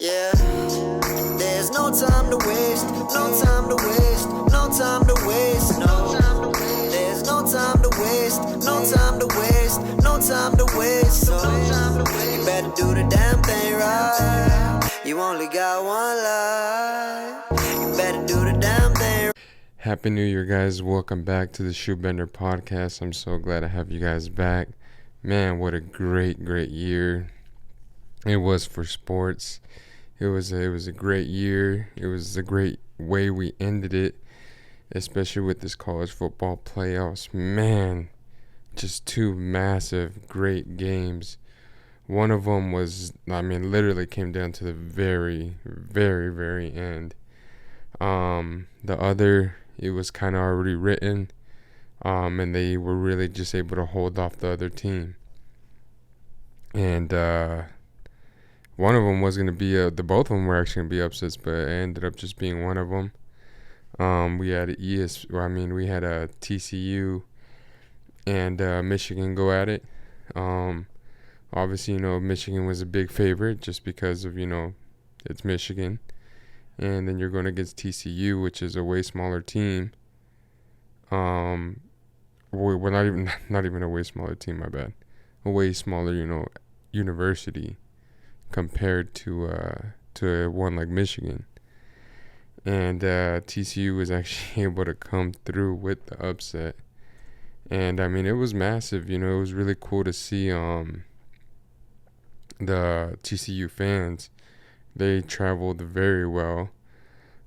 Yeah, there's no time to waste, no time to waste, no time to waste, no. There's no time to waste, no time to waste, no time to waste. So you better do the damn thing right. You only got one life. You better do the damn thing right. Happy New Year, guys. Welcome back to the ShoeBenderPod podcast. I'm so glad to have you guys back. Man, what a great year it was for sports. It was a great year. It was a great way we ended it, especially with this college football playoffs. Man, just two massive, great games. One of them was, literally came down to the very end. The other, it was kind of already written, and they were really just able to hold off the other team. And one of them was going to be both of them were actually going to be upsets, but it ended up just being one of them. We had we had a TCU and Michigan go at it. Obviously, Michigan was a big favorite just because of, it's Michigan. And then you're going against TCU, which is a way smaller team. We're not even a way smaller team, my bad. A way smaller, university compared to one like Michigan. And TCU was actually able to come through with the upset. And it was massive. It was really cool to see the TCU fans. They traveled very well.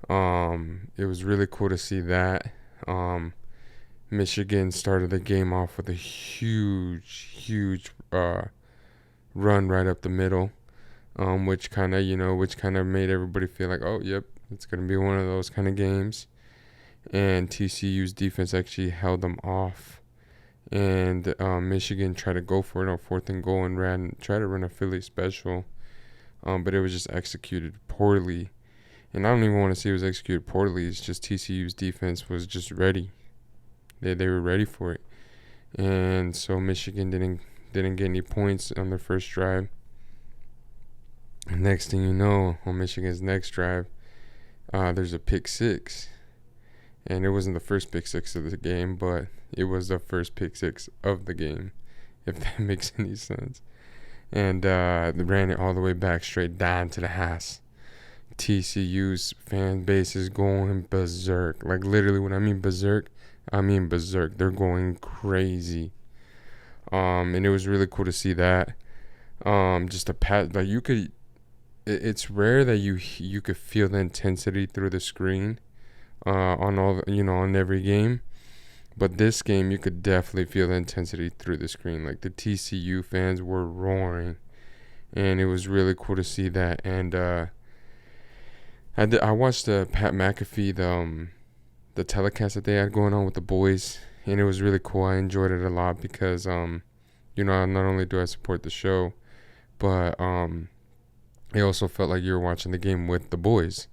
It was really cool to see that. Michigan started the game off with a huge run right up the middle, which kind of made everybody feel like, oh, yep, it's going to be one of those kind of games. And TCU's defense actually held them off. And Michigan tried to go for it on 4th and goal and tried to run a Philly special. But it was just executed poorly. And I don't even want to say it was executed poorly. It's just TCU's defense was just ready. They were ready for it. And so Michigan didn't get any points on their first drive. Next thing you know, on Michigan's next drive, there's a pick six. And it wasn't the first pick six of the game, but it was the first pick six of the game, if that makes any sense. And they ran it all the way back straight down to the house. TCU's fan base is going berserk. Like, literally, when I mean berserk, I mean berserk. They're going crazy. And it was really cool to see that. Just a pat, like, you could. It's rare that you could feel the intensity through the screen, on every game. But this game, you could definitely feel the intensity through the screen. Like, the TCU fans were roaring, and it was really cool to see that. And I watched Pat McAfee, the telecast that they had going on with the boys, and it was really cool. I enjoyed it a lot because, not only do I support the show, but it also felt like you were watching the game with the boys.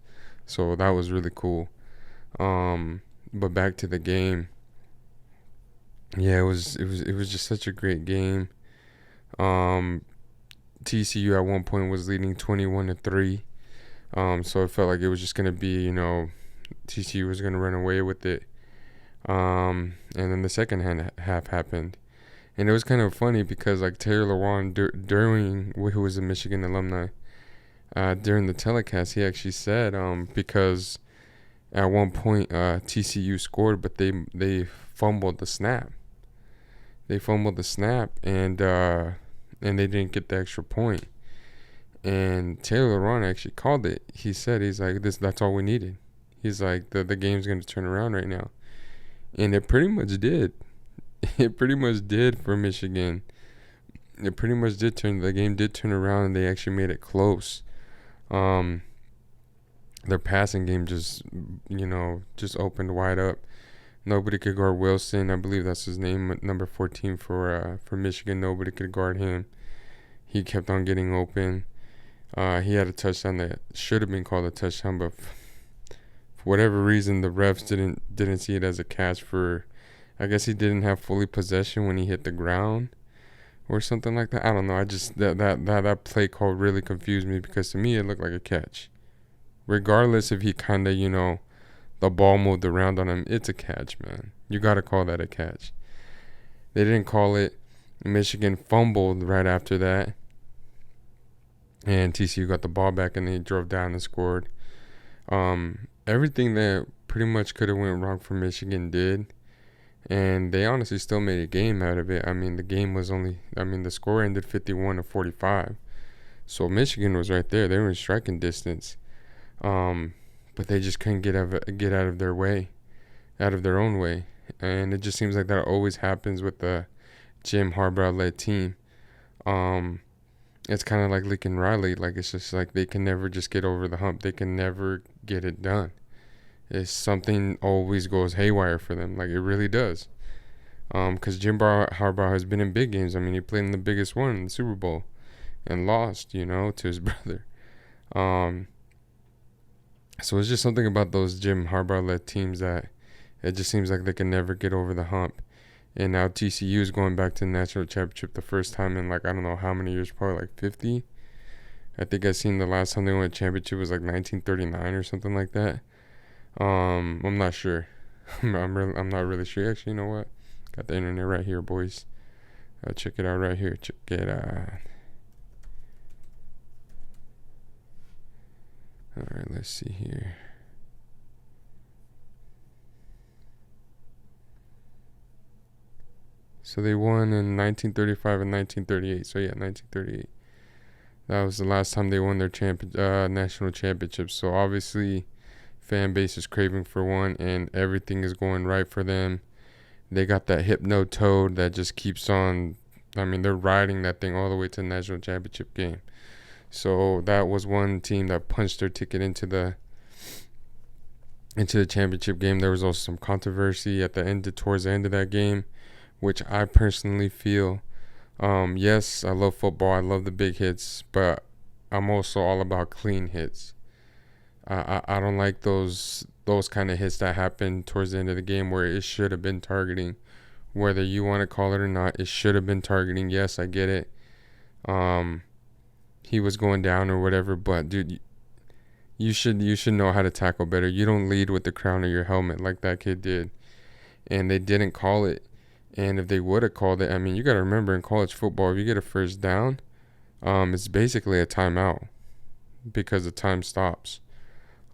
So that was really cool. But back to the game. Yeah, it was just such a great game. TCU at one point was leading 21-3. So it felt like it was just gonna be, TCU was gonna run away with it. And then the second half happened, and it was kind of funny because like Taylor Lewan, who was a Michigan alumni, during the telecast, he actually said because at one point TCU scored, but they fumbled the snap. And they didn't get the extra point. And Taylor Lewan actually called it. He's like, that's all we needed. He's like, the game's going to turn around right now. And it pretty much did. It pretty much did for Michigan. It pretty much did the game did turn around, and they actually made it close. Their passing game just opened wide up. Nobody could guard Wilson. I believe that's his name, number 14 for Michigan. Nobody could guard him. He kept on getting open. He had a touchdown that should have been called a touchdown, but for whatever reason, the refs didn't see it as a catch. I guess he didn't have fully possession when he hit the ground. or something like that. I don't know. I just that play call really confused me because to me it looked like a catch. Regardless if he kind of, the ball moved around on him, it's a catch, man. You got to call that a catch. They didn't call it. Michigan fumbled right after that. And TCU got the ball back and they drove down and scored. Everything that pretty much could have went wrong for Michigan did. And they honestly still made a game out of it. I mean, the score ended 51-45. So Michigan was right there. They were in striking distance. But they just couldn't get out of their way, out of their own way. And it just seems like that always happens with the Jim Harbaugh-led team. It's kind of like Lincoln Riley. Like, it's just like they can never just get over the hump. They can never get it done. It's something always goes haywire for them. Like, it really does. Because Jim Harbaugh has been in big games. I mean, he played in the biggest one, in the Super Bowl, and lost, to his brother. So it's just something about those Jim Harbaugh-led teams that it just seems like they can never get over the hump. And now TCU is going back to the national championship the first time in, like, I don't know how many years, probably like 50. I think I seen the last time they won a championship was like 1939 or something like that. I'm not sure. I'm not really sure. Actually, you know what? Got the internet right here, boys. Check it out right here. Check it out. All right, let's see here. So they won in 1935 and 1938. So yeah, 1938. That was the last time they won their national championship. So obviously, fan base is craving for one, and everything is going right for them. They got that hypno-toad that just keeps on. I mean, they're riding that thing all the way to the national championship game. So that was one team that punched their ticket into the championship game. There was also some controversy towards the end of that game, which I personally feel. Yes, I love football. I love the big hits, but I'm also all about clean hits. I don't like those kind of hits that happen towards the end of the game where it should have been targeting. Whether you want to call it or not, it should have been targeting. Yes, I get it. He was going down or whatever, but dude, you should know how to tackle better. You don't lead with the crown of your helmet like that kid did, and they didn't call it. And if they would have called it, I mean, you got to remember in college football, if you get a first down, it's basically a timeout because the time stops.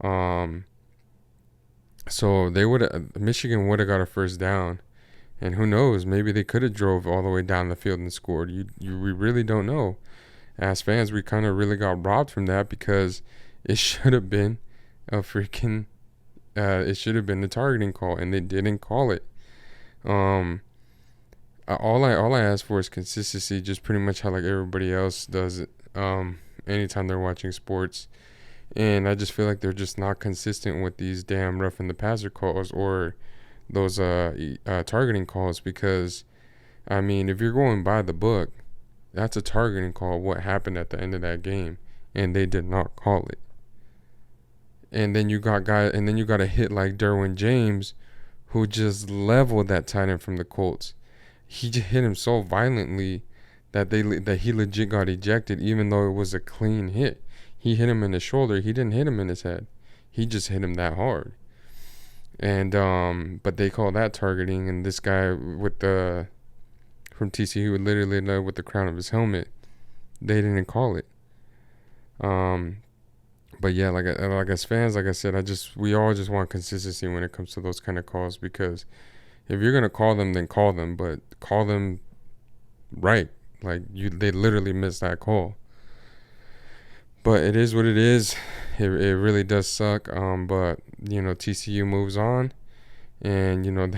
So Michigan would have got a first down, and who knows, maybe they could have drove all the way down the field and scored. We really don't know. As fans, we kind of really got robbed from that because it should have been a freaking, it should have been the targeting call, and they didn't call it. All I ask for is consistency, just pretty much how like everybody else does it. Anytime they're watching sports, and I just feel like they're just not consistent with these damn roughing the passer calls or those targeting calls. Because, I mean, if you're going by the book, that's a targeting call. What happened at the end of that game, and they did not call it. And then you got a hit like Derwin James, who just leveled that tight end from the Colts. He just hit him so violently that he legit got ejected, even though it was a clean hit. He hit him in the shoulder. He didn't hit him in his head. He just hit him that hard. And but they call that targeting. And this guy from TCU who literally led with the crown of his helmet, they didn't call it. But yeah, like as fans, like I said, we all just want consistency when it comes to those kind of calls, because if you're gonna call them, then call them, but call them right. Like they literally missed that call. But it is what it is. It really does suck. But TCU moves on, and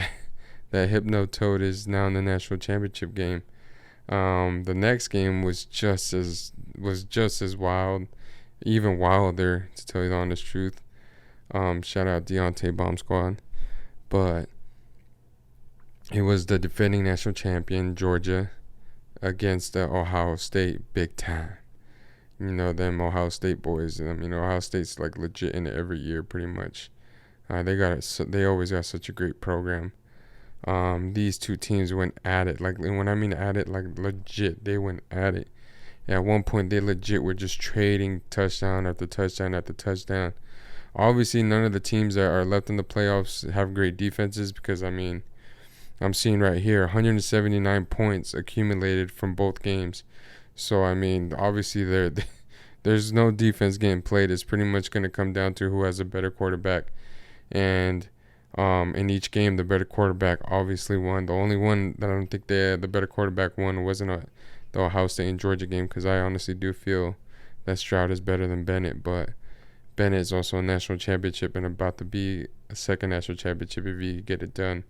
that hypno-toad is now in the national championship game. The next game was just as wild, even wilder, to tell you the honest truth. Shout out Deontay Bomb Squad. But it was the defending national champion Georgia against the Ohio State, big time. Them Ohio State boys. Ohio State's like legit in it every year, pretty much. They always got such a great program. These two teams went at it. Like, when I mean at it, like legit, they went at it. At one point, they legit were just trading touchdown after touchdown after touchdown. Obviously, none of the teams that are left in the playoffs have great defenses because, I mean, I'm seeing right here 179 points accumulated from both games. So, I mean, obviously, there's no defense getting played. It's pretty much going to come down to who has a better quarterback. And in each game, the better quarterback obviously won. The only one that I don't think the better quarterback won wasn't the Ohio State and Georgia game, because I honestly do feel that Stroud is better than Bennett. But Bennett is also a national championship and about to be a second national championship if he get it done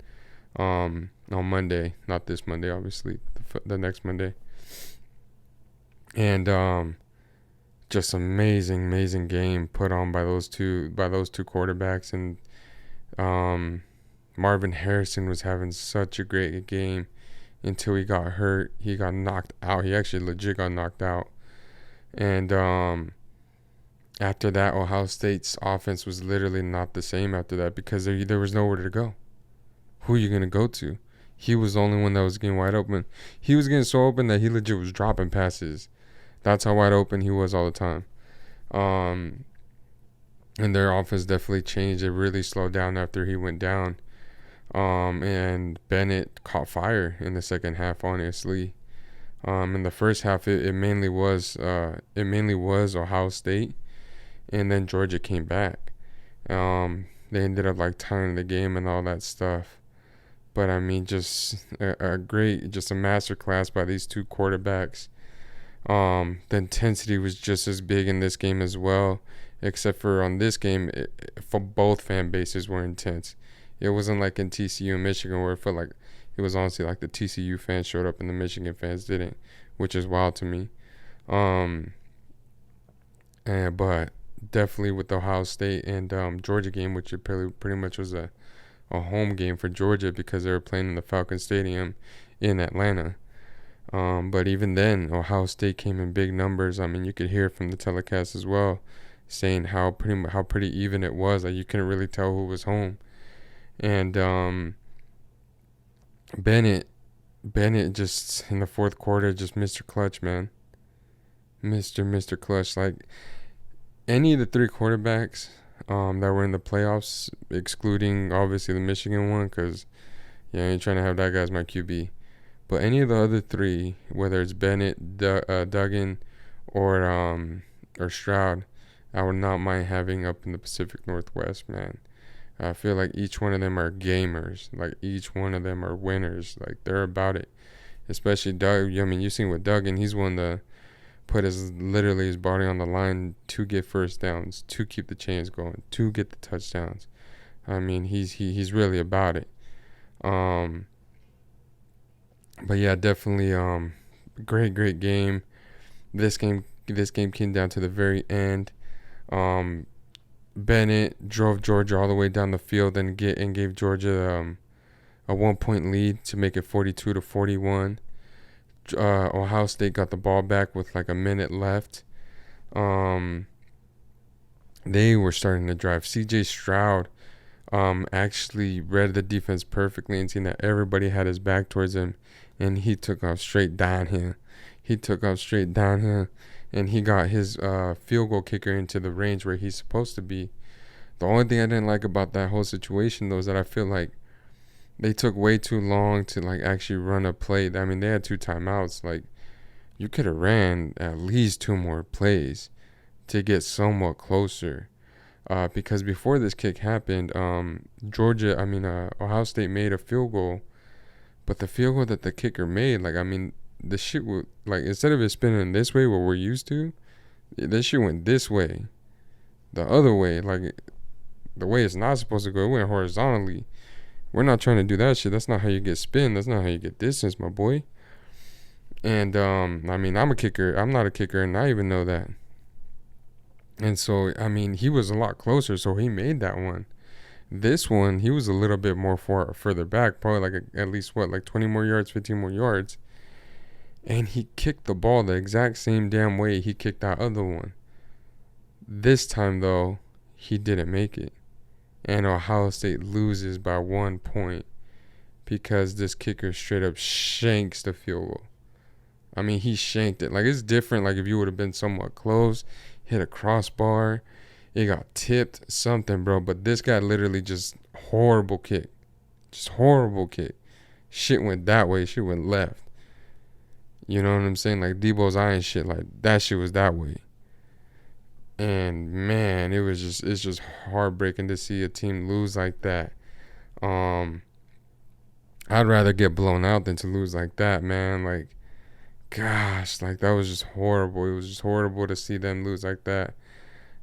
on Monday. Not this Monday, obviously, the next Monday. And just amazing game put on by those two quarterbacks. And Marvin Harrison was having such a great game until he got hurt. He got knocked out. He actually legit got knocked out. And after that, Ohio State's offense was literally not the same after that because there was nowhere to go. Who are you going to go to? He was the only one that was getting wide open. He was getting so open that he legit was dropping passes. That's how wide open he was all the time. And their offense definitely changed. It really slowed down after he went down. And Bennett caught fire in the second half, honestly. In the first half, it mainly was Ohio State, and then Georgia came back. They ended up like tying the game and all that stuff. But I mean, just a masterclass by these two quarterbacks. The intensity was just as big in this game as well, except for on this game, for both fan bases were intense. It wasn't like in TCU and Michigan where it felt like it was honestly like the TCU fans showed up and the Michigan fans didn't, which is wild to me. But definitely with the Ohio State and Georgia game, which it pretty much was a home game for Georgia because they were playing in the Falcon Stadium in Atlanta. But even then, Ohio State came in big numbers. I mean, you could hear it from the telecast as well, saying how pretty even it was. Like, you couldn't really tell who was home. And Bennett just in the fourth quarter, just Mr. Clutch, man. Mr. Clutch. Like, any of the three quarterbacks that were in the playoffs, excluding obviously the Michigan one, because I ain't trying to have that guy as my QB. But any of the other three, whether it's Bennett, Duggan, or Stroud, I would not mind having up in the Pacific Northwest, man. I feel like each one of them are gamers. Like, each one of them are winners. Like, they're about it. Especially Doug. I mean, you've seen with Duggan, he's one to put his body on the line to get first downs, to keep the chains going, to get the touchdowns. I mean, he's really about it. But yeah, definitely great game. This game came down to the very end. Bennett drove Georgia all the way down the field and gave Georgia a 1-point lead to make it 42-41. Ohio State got the ball back with like a minute left. They were starting to drive. C.J. Stroud actually read the defense perfectly and seen that everybody had his back towards him, and he took off straight downhill. And he got his field goal kicker into the range where he's supposed to be. The only thing I didn't like about that whole situation, though, is that I feel like they took way too long to like actually run a play. I mean, they had 2 timeouts. Like, you could have ran at least 2 more plays to get somewhat closer. Because before this kick happened, Ohio State made a field goal, but the field goal that the kicker made, like, I mean, the shit would, like, instead of it spinning this way, what we're used to, this shit went this way, the other way, like the way it's not supposed to go. It went horizontally. We're not trying to do that shit. That's not how you get spin. That's not how you get distance, my boy. And I mean, I'm a kicker. I'm not a kicker, and I even know that. And so, I mean, he was a lot closer, so he made that one. This one, he was a little bit more further back, probably like at least 20 more yards, 15 more yards. And he kicked the ball the exact same damn way he kicked that other one. This time, though, he didn't make it. And Ohio State loses by 1 point because this kicker straight up shanks the field goal. I mean, he shanked it. Like, it's different. Like, if you would have been somewhat close, hit a crossbar, it got tipped, something, bro. But this guy literally just horrible kick. Just horrible kick. Shit went that way. Shit went left. You know what I'm saying? Like, Debo's eye and shit. Like, that shit was that way. And, man, it's just heartbreaking to see a team lose like that. I'd rather get blown out than to lose like that, man. Like, gosh, like, that was just horrible. It was just horrible to see them lose like that.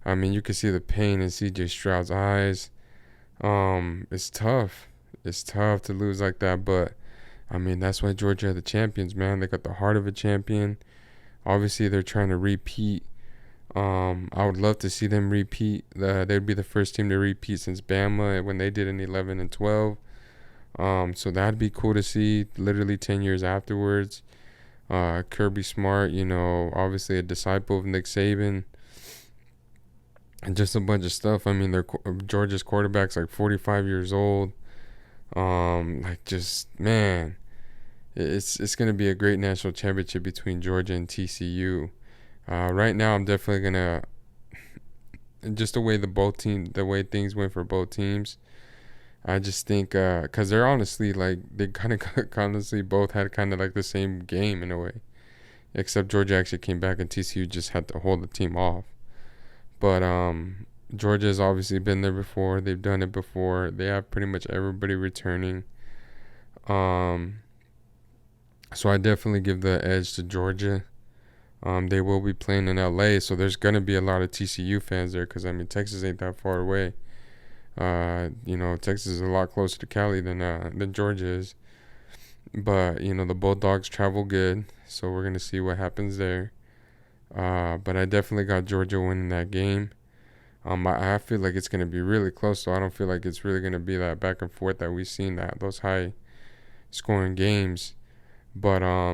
I mean, you could see the pain in CJ Stroud's eyes. It's tough. It's tough to lose like that, but I mean, that's why Georgia are the champions, man. They got the heart of a champion. Obviously, they're trying to repeat. I would love to see them repeat. They'd be the first team to repeat since Bama when they did in 11 and 12. So that'd be cool to see. Literally 10 years afterwards. Kirby Smart, obviously a disciple of Nick Saban. And just a bunch of stuff. I mean, Georgia's quarterback's like 45 years old. Man, it's gonna be a great national championship between Georgia and TCU. Right now, I'm definitely gonna just the way things went for both teams. I just think because they're honestly like they kind of honestly both had kind of like the same game in a way, except Georgia actually came back and TCU just had to hold the team off. But Georgia's obviously been there before. They've done it before. They have pretty much everybody returning. So I definitely give the edge to Georgia. They will be playing in LA, so there's gonna be a lot of TCU fans there because I mean Texas ain't that far away. Texas is a lot closer to Cali than Georgia is. But the Bulldogs travel good, so we're gonna see what happens there. But I definitely got Georgia winning that game. I feel like it's gonna be really close, so I don't feel like it's really gonna be that back and forth that we've seen those high scoring games. But I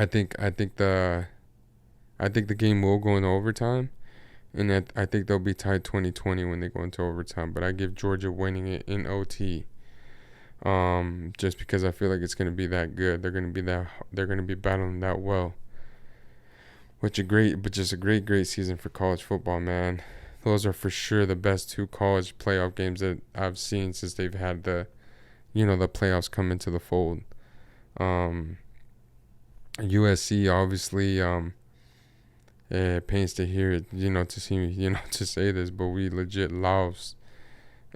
think the game will go into overtime, and I think they'll be tied 20-20 when they go into overtime. But I give Georgia winning it in OT. Just because I feel like it's gonna be that good. They're gonna be battling that well. Just a great season for college football, man. Those are for sure the best two college playoff games that I've seen since they've had the playoffs come into the fold. USC obviously, it pains to hear it, to see me, to say this, but we legit lost.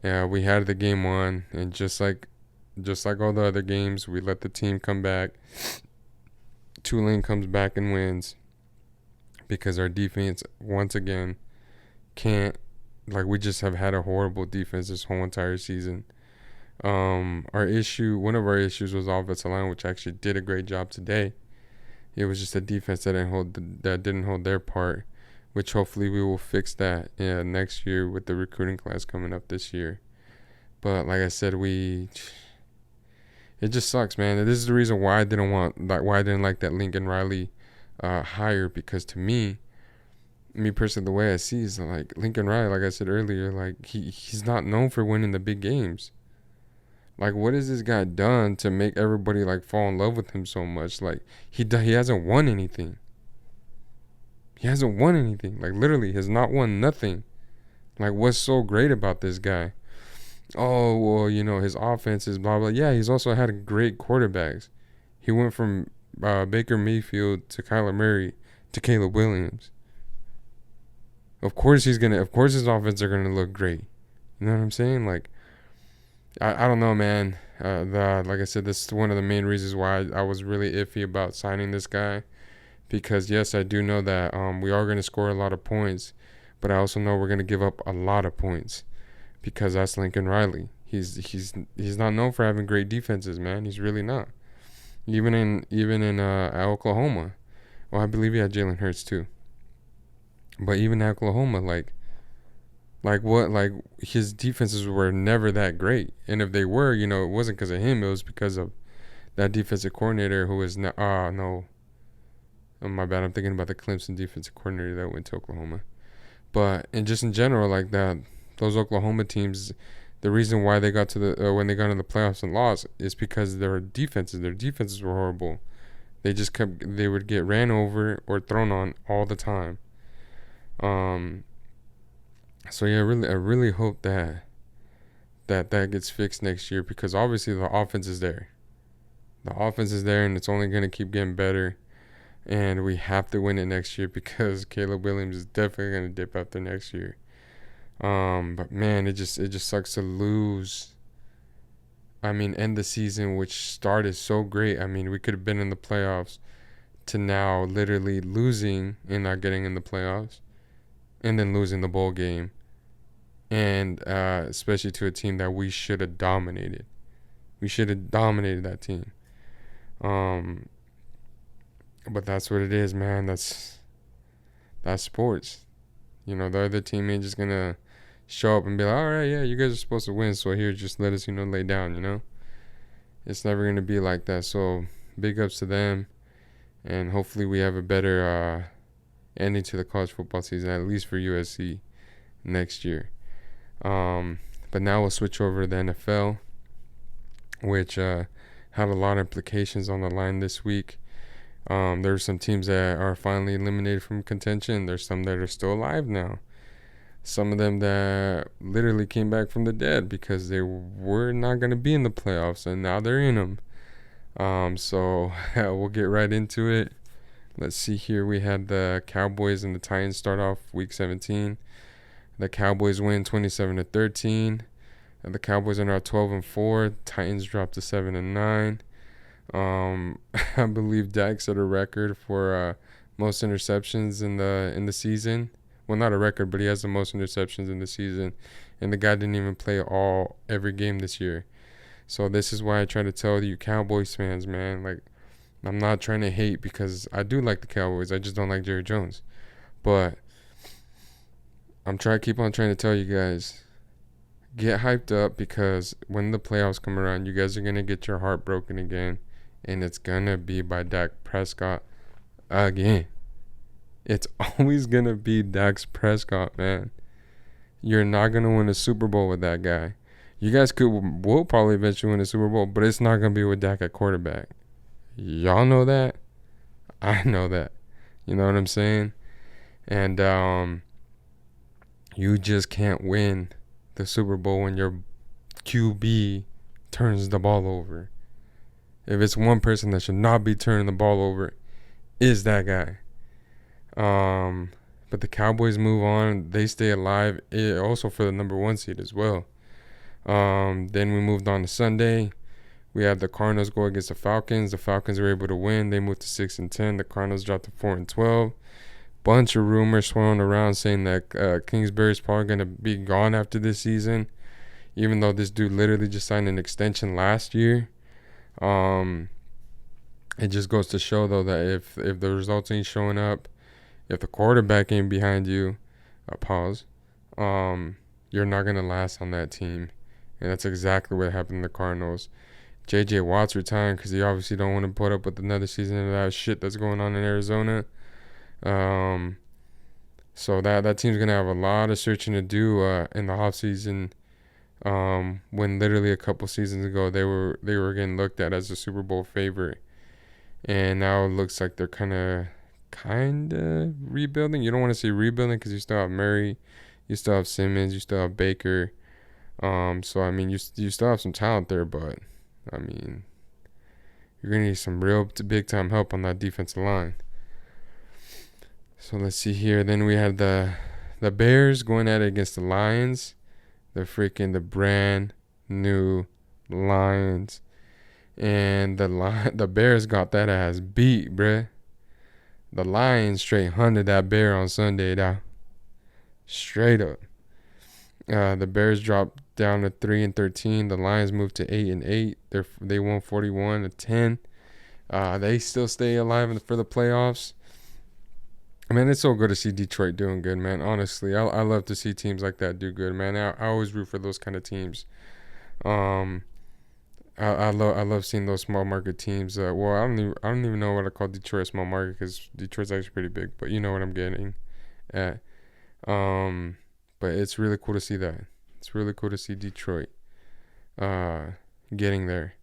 We had the game won, and just like all the other games, we let the team come back. Tulane comes back and wins. Because our defense, once again, can't, we just have had a horrible defense this whole entire season. One of our issues was offensive line, which actually did a great job today. It was just a defense that didn't hold their part, which hopefully we will fix that next year with the recruiting class coming up this year. But like I said, it just sucks, man. This is the reason why I didn't like that Lincoln Riley hire, because to me personally, the way I see is like Lincoln Riley, like I said earlier, like he's not known for winning the big games. Like, what has this guy done to make everybody like fall in love with him so much? Like he hasn't won anything. He hasn't won anything. Like literally has not won nothing. Like, what's so great about this guy? Oh, well, his offense is blah blah. Yeah, he's also had great quarterbacks. He went from Baker Mayfield to Kyler Murray to Caleb Williams. Of course his offense are gonna look great. You know what I'm saying? Like, I don't know, man. Like I said, this is one of the main reasons why I was really iffy about signing this guy, because yes, I do know that we are gonna score a lot of points, but I also know we're gonna give up a lot of points, because that's Lincoln Riley. He's not known for having great defenses, man. He's really not. Even in Oklahoma. Well, I believe he had Jalen Hurts too. But even in Oklahoma, his defenses were never that great. And if they were, it wasn't because of him. It was because of that defensive coordinator who is not. No. Oh, my bad. I'm thinking about the Clemson defensive coordinator that went to Oklahoma. But and just in general, like that, those Oklahoma teams, The reason why they got to the when they got in the playoffs and lost is because their defenses were horrible. They would get ran over or thrown on all the time. Um, so yeah, I really hope that gets fixed next year, because obviously the offense is there. The offense is there, and it's only gonna keep getting better. And we have to win it next year, because Caleb Williams is definitely gonna dip after next year. But man, it just sucks to lose. I mean, end the season, which started so great. I mean, we could have been in the playoffs, to now literally losing and not getting in the playoffs, and then losing the bowl game, and especially to a team that we should have dominated. We should have dominated that team. But that's what it is, man. That's sports. The other team ain't just gonna show up and be like, all right, yeah, you guys are supposed to win, so here, just let us, lay down. It's never gonna be like that. So big ups to them, and hopefully we have a better ending to the college football season, at least for USC next year. But now we'll switch over to the NFL, which had a lot of implications on the line this week. There's some teams that are finally eliminated from contention. There's some that are still alive now. Some of them that literally came back from the dead because they were not going to be in the playoffs, and now they're in them. So we'll get right into it. Let's see here. We had the Cowboys and the Titans start off Week 17. The Cowboys win 27-13. And the Cowboys are now 12-4. Titans dropped to 7-9. I believe Dak set a record for most interceptions in the season. Well, not a record, but he has the most interceptions in the season, and the guy didn't even play every game this year. So this is why I try to tell you Cowboys fans, man, like, I'm not trying to hate, because I do like the Cowboys. I just don't like Jerry Jones. But keep on trying to tell you guys, get hyped up, because when the playoffs come around, you guys are gonna get your heart broken again. And it's going to be by Dak Prescott again. It's always going to be Dak Prescott, man. You're not going to win a Super Bowl with that guy. You guys will probably eventually win a Super Bowl, but it's not going to be with Dak at quarterback. Y'all know that. I know that. You know what I'm saying? And you just can't win the Super Bowl when your QB turns the ball over. If it's one person that should not be turning the ball over, is that guy. But the Cowboys move on. They stay alive, also for the number 1 seed as well. Then we moved on to Sunday. We had the Cardinals go against the Falcons. The Falcons were able to win. They moved to 6-10. The Cardinals dropped to 4-12. Bunch of rumors swirling around saying that Kingsbury is probably going to be gone after this season, even though this dude literally just signed an extension last year. It just goes to show, though, that if the results ain't showing up, if the quarterback ain't behind you, you're not gonna last on that team, and that's exactly what happened to the Cardinals. J.J. Watt's retiring because he obviously don't want to put up with another season of that shit that's going on in Arizona. So that team's gonna have a lot of searching to do in the offseason. When literally a couple seasons ago they were getting looked at as a Super Bowl favorite, and now it looks like they're kind of rebuilding. You don't want to say rebuilding because you still have Murray, you still have Simmons, you still have Baker. So I mean, you still have some talent there, but I mean, you're gonna need some real big time help on that defensive line. So let's see here. Then we had the Bears going at it against the Lions. The brand new Lions. And the Bears got that ass beat, bruh. The Lions straight hunted that bear on Sunday, though. Straight up. The Bears dropped down to 3-13. The Lions moved to 8-8. They won 41-10. They still stay alive for the playoffs. Man, it's so good to see Detroit doing good, man. Honestly, I love to see teams like that do good, man. I always root for those kind of teams. I love seeing those small market teams. I don't even know what I call Detroit a small market, because Detroit's actually pretty big, but you know what I'm getting at. But it's really cool to see that. It's really cool to see Detroit getting there.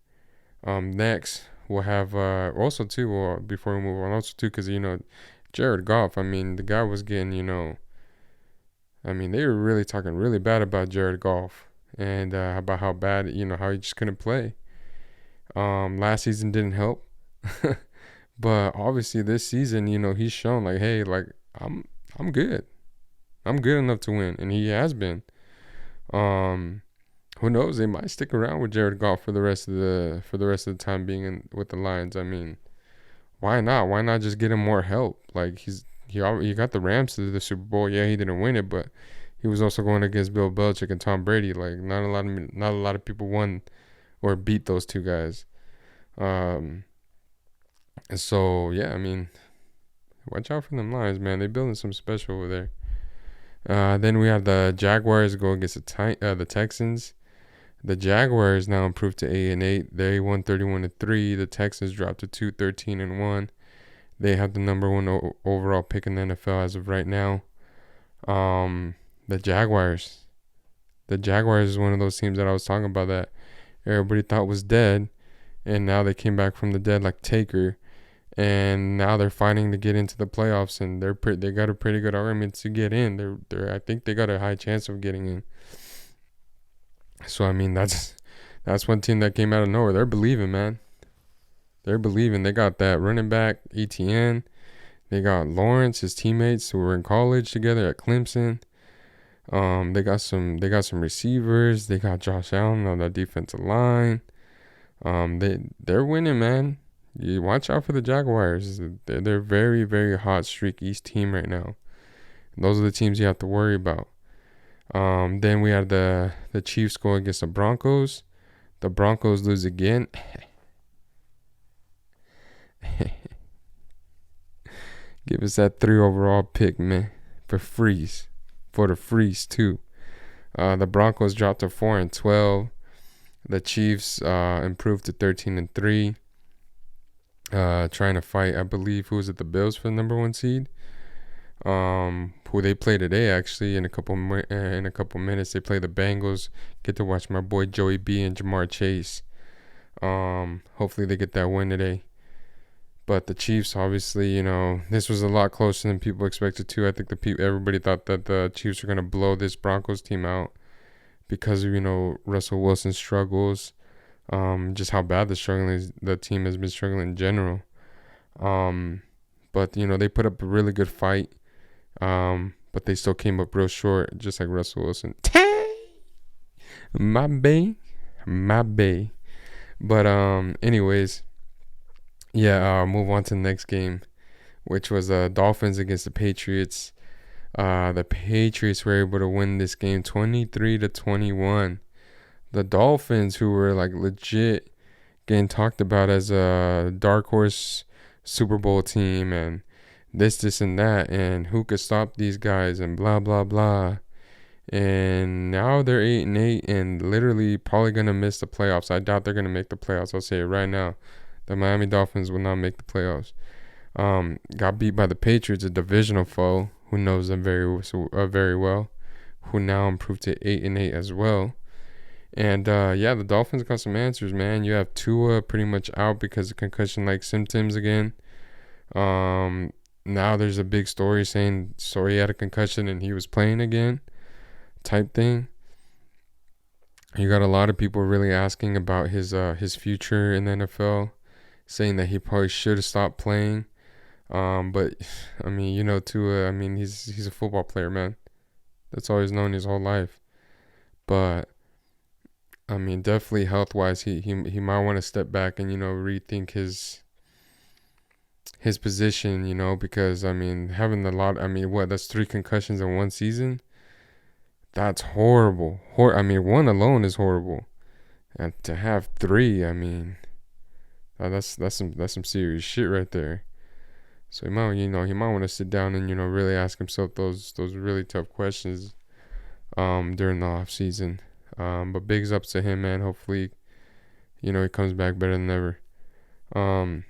Next we'll have also too. Well, before we move on, also too, because Jared Goff. I mean, the guy was getting I mean, they were really talking really bad about Jared Goff and about how bad how he just couldn't play. Last season didn't help, but obviously this season, he's shown like, hey, like I'm good. I'm good enough to win, and he has been. Who knows? They might stick around with Jared Goff for the rest of the time being with the Lions. I mean, why not? Why not just get him more help? Like he got the Rams to the Super Bowl. Yeah, he didn't win it, but he was also going against Bill Belichick and Tom Brady. Like not a lot of people won or beat those two guys. And so yeah, I mean, watch out for them Lions, man. They're building something special over there. Then we have the Jaguars go against the Texans. The Jaguars now improved to 8-8. They won 31-3. The Texans dropped to 2-13-1. They have the number one overall pick in the NFL as of right now. The Jaguars. The Jaguars is one of those teams that I was talking about that everybody thought was dead, and now they came back from the dead like Taker, and now they're fighting to get into the playoffs, and they got a pretty good argument to get in. I think they got a high chance of getting in. So I mean that's one team that came out of nowhere. They're believing, man. They're believing. They got that running back ETN. They got Lawrence, his teammates who were in college together at Clemson. They got some receivers. They got Josh Allen on that defensive line. They're winning, man. You watch out for the Jaguars. They're very, very hot streak East team right now. Those are the teams you have to worry about. Then we had the Chiefs go against the Broncos. The Broncos lose again. Give us that 3 overall pick, man, for the freeze too. The Broncos dropped to 4-12. The Chiefs improved to 13-3. Trying to fight, I believe, who was it? The Bills for the number 1 seed. Who they play today actually in a couple minutes. They play the Bengals. Get to watch my boy Joey B and Jamar Chase. Hopefully they get that win today. But the Chiefs, obviously, this was a lot closer than people expected to. I think everybody thought that the Chiefs were gonna blow this Broncos team out because of Russell Wilson's struggles, just how bad the team has been struggling in general. But they put up a really good fight. But they still came up real short, just like Russell Wilson. My bae. But anyways, yeah. Move on to the next game, which was Dolphins against the Patriots. The Patriots were able to win this game 23-21. The Dolphins, who were like legit getting talked about as a dark horse Super Bowl team and this and that, and who could stop these guys and blah blah blah, and now they're 8-8 and literally probably gonna miss the playoffs. I doubt they're gonna make the playoffs. I'll say it right now. The Miami Dolphins will not make the playoffs. Got beat by the Patriots, a divisional foe who knows them very well, who now improved to 8-8 as well. And yeah, the Dolphins got some answers, man. You have Tua pretty much out because of concussion-like symptoms again. Now there's a big story saying he had a concussion and he was playing again type thing. You got a lot of people really asking about his future in the NFL, saying that he probably should have stopped playing. But I mean, Tua, I mean, he's a football player, man. That's all he's known his whole life. But I mean, definitely health-wise, he might want to step back and rethink his position, because I mean, having that's 3 concussions in one season. That's horrible. I mean, 1 alone is horrible, and to have 3, I mean, that's some serious shit right there. So he might want to sit down and really ask himself those really tough questions during the off season. But bigs ups to him, man. Hopefully, he comes back better than ever. And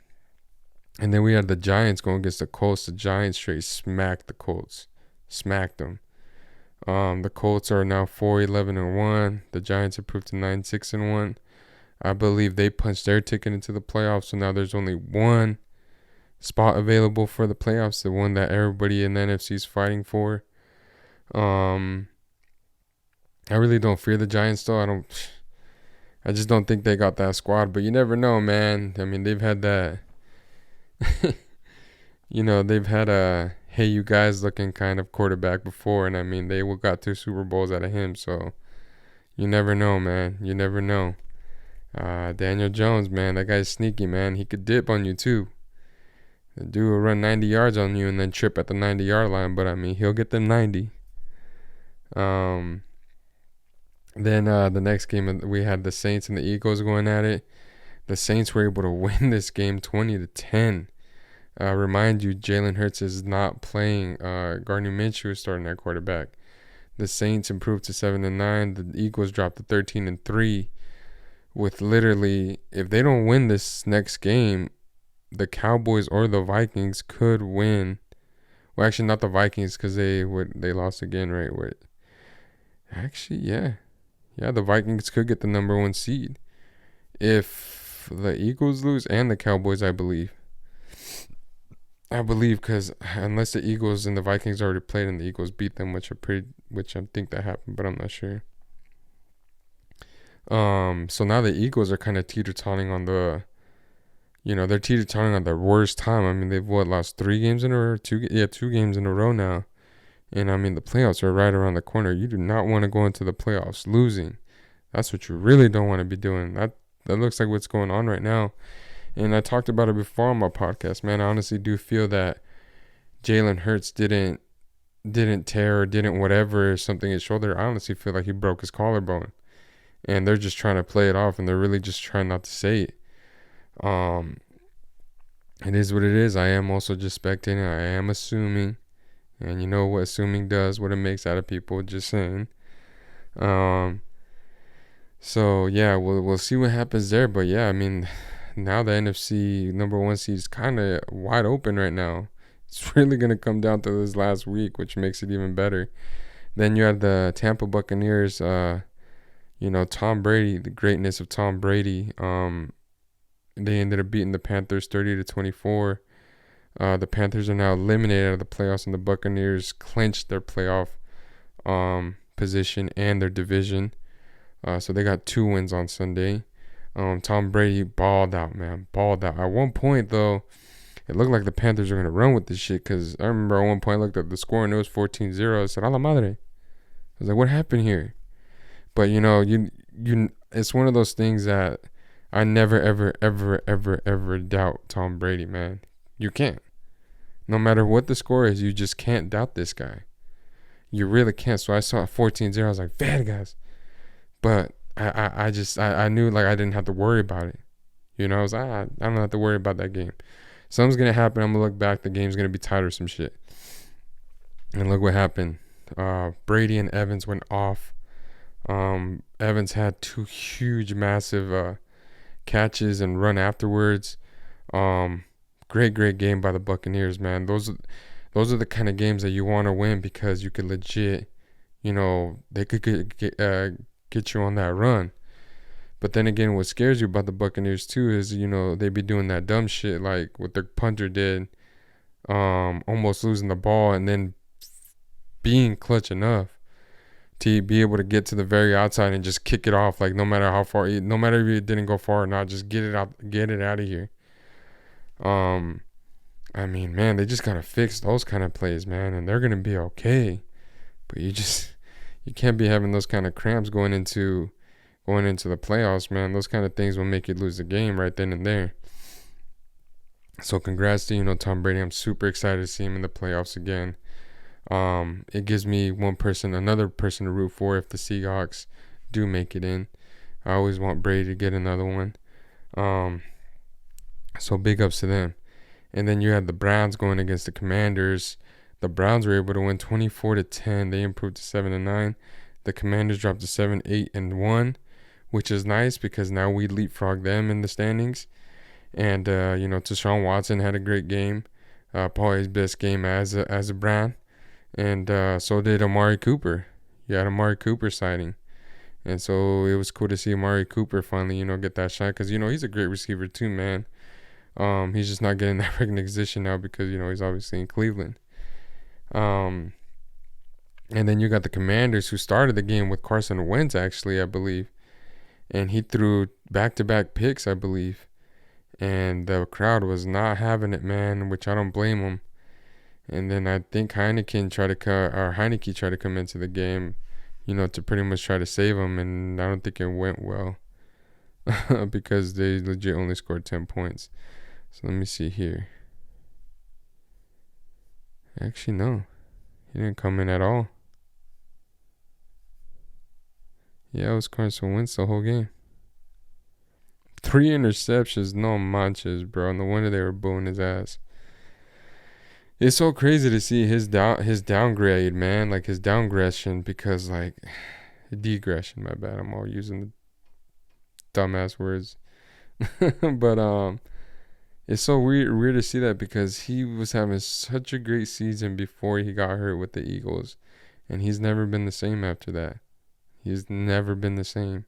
then we had the Giants going against the Colts. The Giants straight smacked the Colts. Smacked them. The Colts are now 4-11-1. The Giants improved to 9-6-1. I believe they punched their ticket into the playoffs, so now there's only one spot available for the playoffs, the one that everybody in the NFC is fighting for. I really don't fear the Giants though. I just don't think they got that squad, but you never know, man. I mean, they've had that they've had a hey you guys looking kind of quarterback before, and I mean they got 2 Super Bowls out of him, so you never know, man. You never know. Daniel Jones, man, that guy's sneaky, man. He could dip on you too. The dude will run 90 yards on you and then trip at the 90-yard line, but I mean he'll get them 90. Then the next game we had the Saints and the Eagles going at it. The Saints were able to win this game 20-10. Remind you, Jalen Hurts is not playing. Gardner Minshew is starting at quarterback. The Saints improved to 7-9. The Eagles dropped to 13-3. With literally, if they don't win this next game, the Cowboys or the Vikings could win. Well, actually, not the Vikings because they lost again, right? Actually, yeah, the Vikings could get the number 1 seed if the Eagles lose, and the Cowboys, I believe. Because unless the Eagles and the Vikings already played and the Eagles beat them, which I think that happened, but I'm not sure. So now the Eagles are kind of teeter-tottering on they're teeter-tottering on their worst time. I mean, they've lost 3 games in a row, 2 games in a row now. And I mean, the playoffs are right around the corner. You do not want to go into the playoffs losing. That's what you really don't want to be doing. That looks like what's going on right now. And I talked about it before on my podcast, man. I honestly do feel that Jalen Hurts didn't tear or didn't whatever something his shoulder. I honestly feel like he broke his collarbone. And they're just trying to play it off, and they're really just trying not to say it. It is what it is. I am also just spectating. I am assuming. And you know what assuming does, what it makes out of people, just saying. So, yeah, we'll see what happens there. But, yeah, I mean, now the NFC number 1 seed is kind of wide open right now. It's really going to come down to this last week, which makes it even better. Then you had the Tampa Buccaneers, Tom Brady, the greatness of Tom Brady. They ended up beating the Panthers 30-24. The Panthers are now eliminated out of the playoffs, and the Buccaneers clinched their playoff position and their division. So they got 2 wins on Sunday. Tom Brady balled out, man. Balled out. At one point, though, it looked like the Panthers were going to run with this shit, because I remember at one point I looked at the score and it was 14-0. I said, a la madre. I was like, what happened here? But, it's one of those things that I never, ever, ever, ever, ever doubt Tom Brady, man. You can't. No matter what the score is, you just can't doubt this guy. You really can't. So I saw 14-0. I was like, Vegas. But I knew like I didn't have to worry about it. I was like, I don't have to worry about that game. Something's going to happen. I'm going to look back. The game's going to be tight or some shit. And look what happened. Brady and Evans went off. Evans had 2 huge, massive catches and run afterwards. Great game by the Buccaneers, man. Those are the kind of games that you want to win, because you could legit, they could get you on that run. But then again, what scares you about the Buccaneers too is, they be doing that dumb shit like what their punter did, almost losing the ball and then being clutch enough to be able to get to the very outside and just kick it off. Like no matter how far, no matter if it didn't go far or not, just get it out of here. I mean, man, they just gotta fix those kind of plays, man, and they're gonna be okay. But you can't be having those kind of cramps going into the playoffs, man. Those kind of things will make you lose the game right then and there. So congrats to Tom Brady. I'm super excited to see him in the playoffs again. It gives me another person to root for if the Seahawks do make it in. I always want Brady to get another one. So big ups to them. And then you had the Browns going against the Commanders. The Browns were able to win 24-10. They improved to 7-9. The Commanders dropped to 7-8-1, which is nice because now we leapfrog them in the standings. And Deshaun Watson had a great game, probably his best game as a Brown. And so did Amari Cooper. you had Amari Cooper signing. And so it was cool to see Amari Cooper finally, get that shot. Because, he's a great receiver too, man. He's just not getting that recognition now because, he's obviously in Cleveland. And then you got the Commanders, who started the game with Carson Wentz, actually, I believe. And he threw back-to-back picks, I believe. And the crowd was not having it, man, which I don't blame them. And then I think Heineke tried to come into the game, to pretty much try to save him. And I don't think it went well because they legit only scored 10 points. So let me see here. Actually, no. He didn't come in at all. Yeah, it was Carson Wentz the whole game. 3 interceptions, no manches, bro. No wonder they were booing his ass. It's so crazy to see his downgrade, man. Like his downgression, because degression, my bad. I'm all using the dumbass words. But it's so weird to see that, because he was having such a great season before he got hurt with the Eagles, and he's never been the same after that. He's never been the same.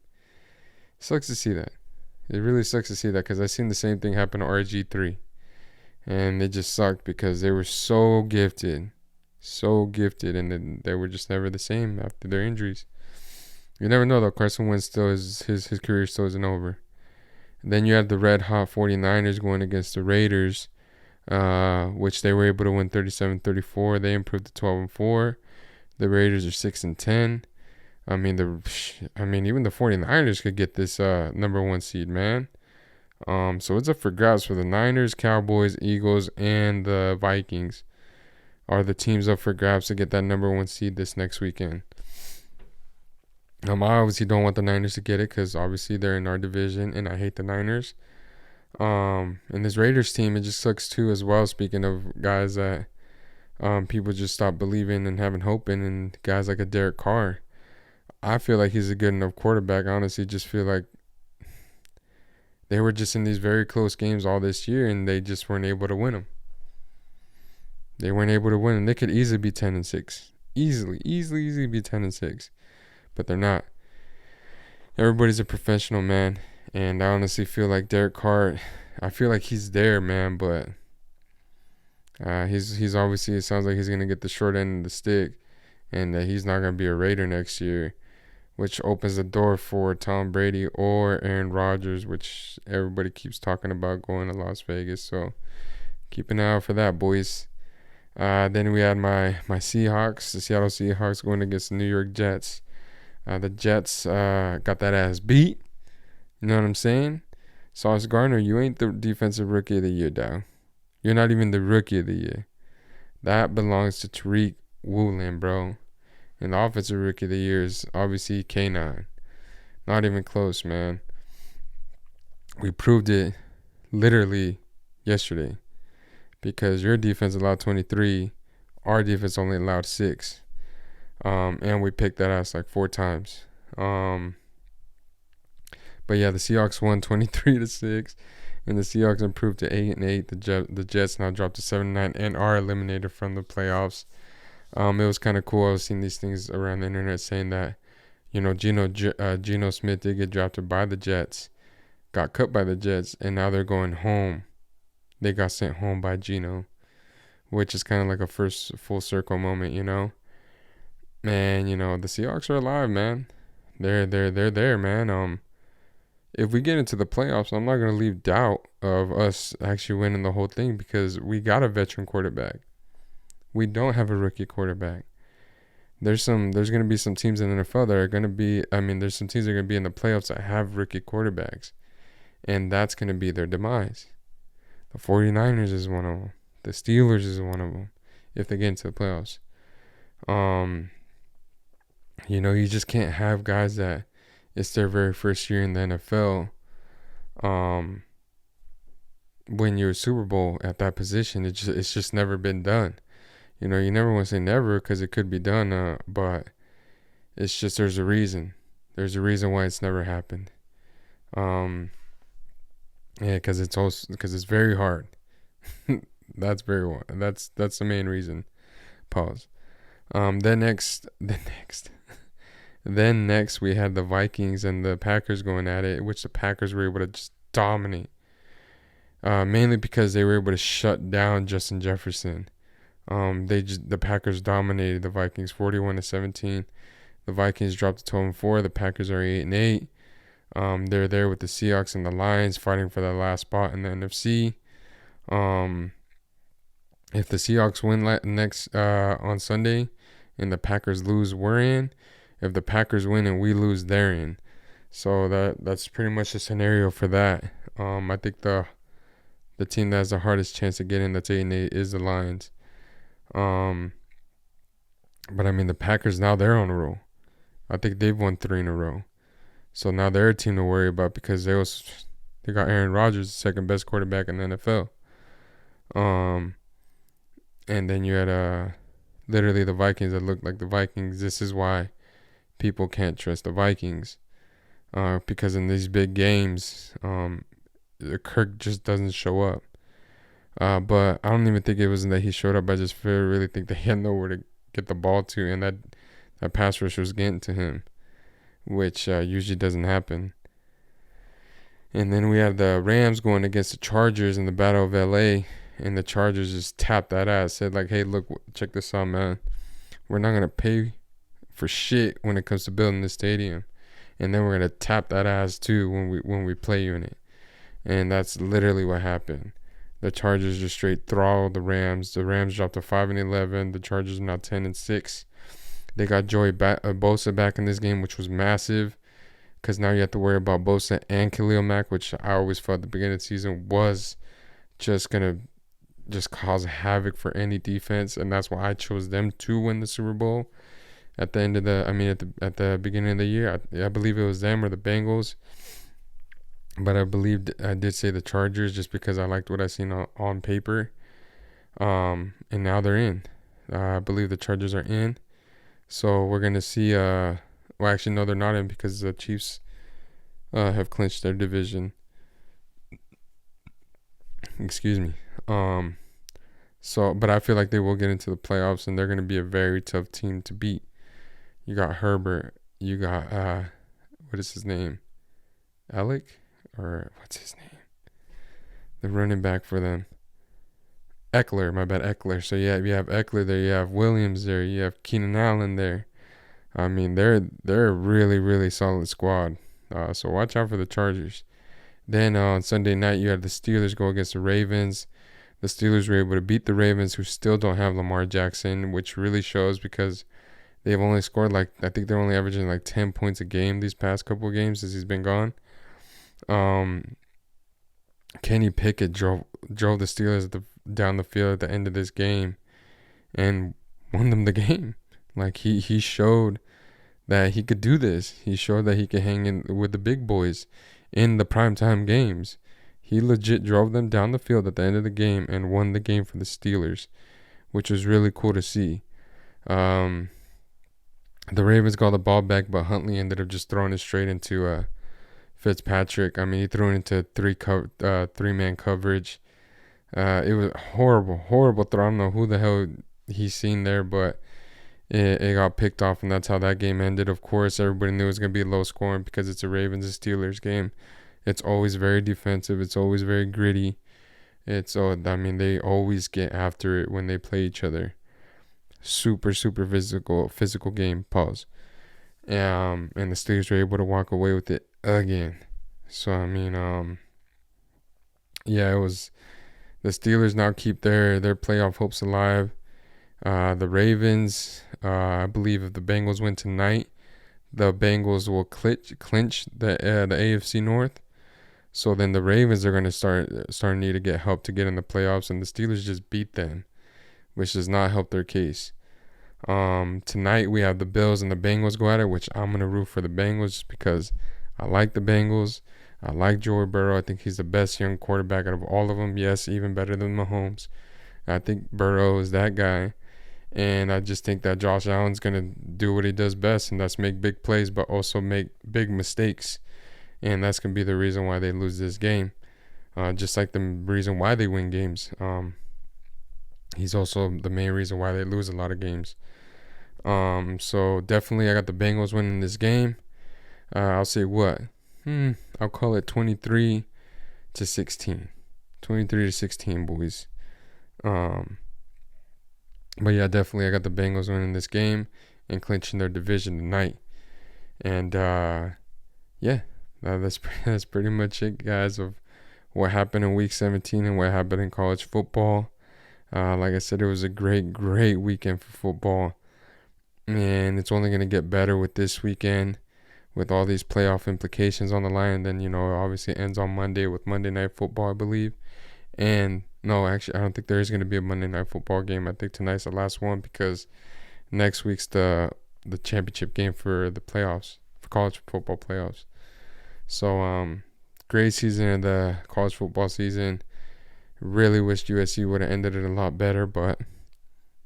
Sucks to see that. It really sucks to see that, because I seen the same thing happen to RG3, and it just sucked because they were so gifted, and then they were just never the same after their injuries. You never know though. Carson Wentz still is his career still isn't over. Then you had the red hot 49ers going against the Raiders, which they were able to win 37-34. They improved to 12-4. The Raiders are 6-10. I mean, even the 49ers could get this number 1 seed, man. So it's up for grabs for the Niners, Cowboys, Eagles, and the Vikings are the teams up for grabs to get that number 1 seed this next weekend. I obviously don't want the Niners to get it, because obviously they're in our division and I hate the Niners. And this Raiders team, it just sucks too as well. Speaking of guys that people just stop believing and having hope in, and guys like a Derek Carr. I feel like he's a good enough quarterback. I honestly just feel like they were just in these very close games all this year, and they just weren't able to win them. They weren't able to win, and they could easily be 10-6. Easily be 10-6. But they're not. Everybody's a professional, man. And I honestly feel like Derek Carr, I feel like he's there, man, but he's obviously, it sounds like he's going to get the short end of the stick, and that he's not going to be a Raider next year, which opens the door for Tom Brady or Aaron Rodgers, which everybody keeps talking about going to Las Vegas. So keep an eye out for that, boys. Then we had my Seahawks, the Seattle Seahawks, going against the New York Jets. The Jets got that ass beat. You know what I'm saying? Sauce Gardner, you ain't the defensive rookie of the year, dog. You're not even the rookie of the year. That belongs to Tariq Woolen, bro. And the offensive rookie of the year is obviously K9. Not even close, man. We proved it literally yesterday, because your defense allowed 23. Our defense only allowed 6. And we picked that ass 4 times. But yeah, the Seahawks won 23-6, and the Seahawks improved to 8-8. The Jets now dropped to 7-9 and are eliminated from the playoffs. It was kind of cool. I was seeing these things around the internet saying that, Geno Smith did get drafted by the Jets, got cut by the Jets, and now they're going home. They got sent home by Geno, which is kind of like a first full circle moment, Man, the Seahawks are alive, man. They're there, man. If we get into the playoffs, I'm not gonna leave doubt of us actually winning the whole thing, because we got a veteran quarterback. We don't have a rookie quarterback. There's gonna be some teams in the NFL that are gonna be. There's some teams that are gonna be in the playoffs that have rookie quarterbacks, and that's gonna be their demise. The 49ers is one of them. The Steelers is one of them. If they get into the playoffs, you just can't have guys that it's their very first year in the NFL. When you're a Super Bowl at that position, it's just never been done. You never want to say never, because it could be done, but it's just there's a reason. There's a reason why it's never happened. Because it's very hard. That's the main reason. Pause. Then next, Then next we had the Vikings and the Packers going at it, which the Packers were able to just dominate. Mainly because they were able to shut down Justin Jefferson. The Packers dominated the Vikings 41-17. The Vikings dropped to 12-4. The Packers are 8-8. They're there with the Seahawks and the Lions fighting for the last spot in the NFC. If the Seahawks win next on Sunday and the Packers lose, we're in. If the Packers win and we lose, they're in. So that's pretty much the scenario for that. I think the team that has the hardest chance of getting that's 8-8 is the Lions. But I mean the Packers now they're on a roll. I think they've won 3 in a row. So now they're a team to worry about because they got Aaron Rodgers, the second best quarterback in the NFL. And then you had literally the Vikings that look like the Vikings. This is why people can't trust the Vikings. Because in these big games, Kirk just doesn't show up. But I don't even think it was that he showed up. I just really think that he had nowhere to get the ball to, and that pass rush was getting to him, which usually doesn't happen. And then we had the Rams going against the Chargers in the Battle of LA, and the Chargers just tapped that ass, said like, hey, look, check this out, man. We're not going to pay for shit when it comes to building the stadium. And then we're going to tap that ass too when we play you in it. And that's literally what happened. The Chargers just straight throttled the Rams. The Rams dropped to 5-11. The Chargers are now 10-6. They got Bosa back in this game, which was massive. Because now you have to worry about Bosa and Khalil Mack, which I always felt at the beginning of the season was just going to just cause havoc for any defense. And that's why I chose them to win the Super Bowl. At the end of at the beginning of the year, I believe it was them or the Bengals. But I did say the Chargers just because I liked what I seen on paper. And now they're in. I believe the Chargers are in. So we're going to see, well, actually, no, they're not in because the Chiefs have clinched their division. Excuse me. But I feel like they will get into the playoffs, and they're going to be a very tough team to beat. You got Herbert. You got, what is his name? Alec? Or what's his name? The running back for them. Eckler. My bad, Eckler. So, yeah, you have Eckler there. You have Williams there. You have Keenan Allen there. I mean, they're a really, really solid squad. So watch out for the Chargers. Then on Sunday night, you had the Steelers go against the Ravens. The Steelers were able to beat the Ravens, who still don't have Lamar Jackson, which really shows because they've only scored I think they're only averaging 10 points a game these past couple of games since he's been gone. Kenny Pickett drove the Steelers down the field at the end of this game and won them the game. He showed that he could do this. He showed that he could hang in with the big boys in the primetime games. He legit drove them down the field at the end of the game and won the game for the Steelers, which was really cool to see. The Ravens got the ball back, but Huntley ended up just throwing it straight into Fitzpatrick. I mean, he threw it into three-man coverage. It was horrible throw. I don't know who the hell he's seen there, but it got picked off, and that's how that game ended. Of course, everybody knew it was going to be low scoring because it's a Ravens and Steelers game. It's always very defensive. It's always very gritty. They always get after it when they play each other. Super physical game. Pause. And the Steelers were able to walk away with it again. So it was the Steelers now keep their playoff hopes alive. The Ravens, I believe if the Bengals win tonight, the Bengals will clinch the AFC North. So then the Ravens are going to start need to get help to get in the playoffs, and the Steelers just beat them, which does not help their case. Tonight we have the Bills and the Bengals go at it, which I'm going to root for the Bengals just because I like the Bengals. I like Joe Burrow. I think he's the best young quarterback out of all of them. Yes, even better than Mahomes. I think Burrow is that guy. And I just think that Josh Allen's going to do what he does best, and that's make big plays but also make big mistakes. And that's going to be the reason why they lose this game. Just like the reason why they win games. He's also the main reason why they lose a lot of games. So definitely I got the Bengals winning this game. I'll say what? I'll call it 23-16. 23-16, boys. But yeah, definitely I got the Bengals winning this game and clinching their division tonight. And yeah, that's pretty much it, guys, of what happened in Week 17 and what happened in college football. Like I said, it was a great weekend for football. And it's only going to get better with this weekend with all these playoff implications on the line. And then, obviously it ends on Monday with Monday Night Football, I believe. And no, actually, I don't think there is going to be a Monday Night Football game. I think tonight's the last one because next week's the championship game for the playoffs, for college football playoffs. So, great season of the college football season. Really wished USC would have ended it a lot better, but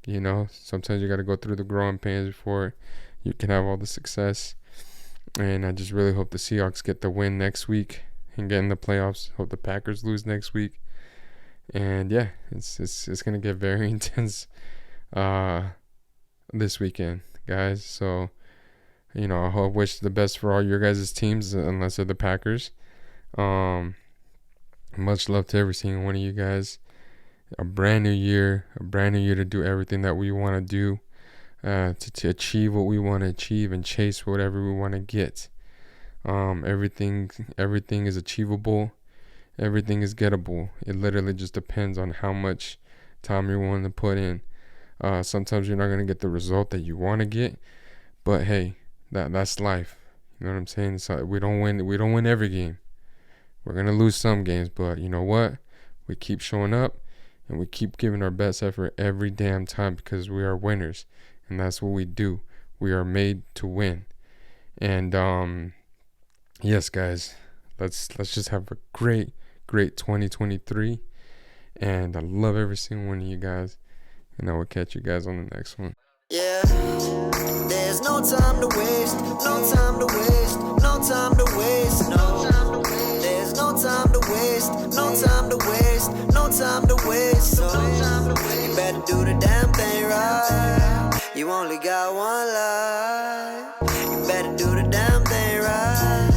sometimes you got to go through the growing pains before you can have all the success. And I just really hope the Seahawks get the win next week and get in the playoffs. Hope the Packers lose next week. And yeah, it's gonna get very intense this weekend, guys. So I wish the best for all your guys' teams, unless they're the Packers. Much love to every single one of you guys. A brand new year to do everything that we want to do, to achieve what we want to achieve and chase whatever we want to get. Everything is achievable. Everything is gettable. It literally just depends on how much time you're willing to put in. Sometimes you're not going to get the result that you want to get, but hey, that's life. You know what I'm saying? So we don't win every game. We're going to lose some games, but you know what? We keep showing up and we keep giving our best effort every damn time because we are winners, and that's what we do. We are made to win. And yes, guys, let's just have a great 2023, and I love every single one of you guys, and I will catch you guys on the next one. Yeah, there's no time to waste, no time to waste, no time to waste, no. There's no time to waste, no time to waste, no time to waste, so you better do the damn thing right. You only got one life. You better do the damn thing right.